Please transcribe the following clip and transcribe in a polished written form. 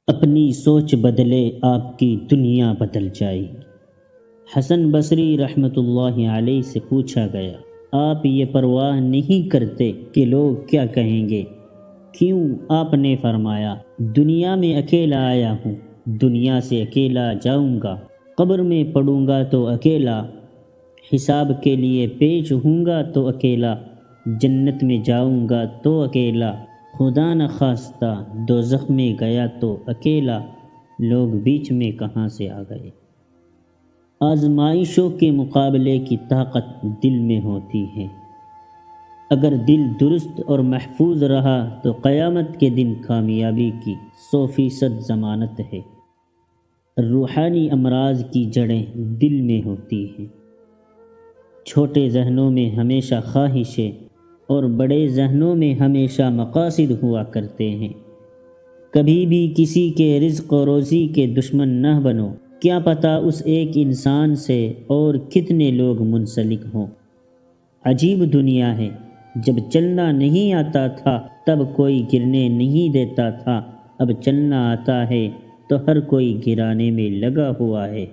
اپنی سوچ بدلے آپ کی دنیا بدل جائے گی۔ حسن بصری رحمۃ اللہ علیہ سے پوچھا گیا، آپ یہ پرواہ نہیں کرتے کہ لوگ کیا کہیں گے؟ کیوں؟ آپ نے فرمایا، دنیا میں اکیلا آیا ہوں، دنیا سے اکیلا جاؤں گا، قبر میں پڑوں گا تو اکیلا، حساب کے لیے پیش ہوں گا تو اکیلا، جنت میں جاؤں گا تو اکیلا، خدا نخواستہ دوزخ میں گیا تو اکیلا، لوگ بیچ میں کہاں سے آ گئے؟ آزمائشوں کے مقابلے کی طاقت دل میں ہوتی ہے۔ اگر دل درست اور محفوظ رہا تو قیامت کے دن کامیابی کی 100% ضمانت ہے۔ روحانی امراض کی جڑیں دل میں ہوتی ہیں۔ چھوٹے ذہنوں میں ہمیشہ خواہشیں اور بڑے ذہنوں میں ہمیشہ مقاصد ہوا کرتے ہیں۔ کبھی بھی کسی کے رزق و روزی کے دشمن نہ بنو، کیا پتہ اس ایک انسان سے اور کتنے لوگ منسلک ہوں۔ عجیب دنیا ہے، جب چلنا نہیں آتا تھا تب کوئی گرنے نہیں دیتا تھا، اب چلنا آتا ہے تو ہر کوئی گرانے میں لگا ہوا ہے۔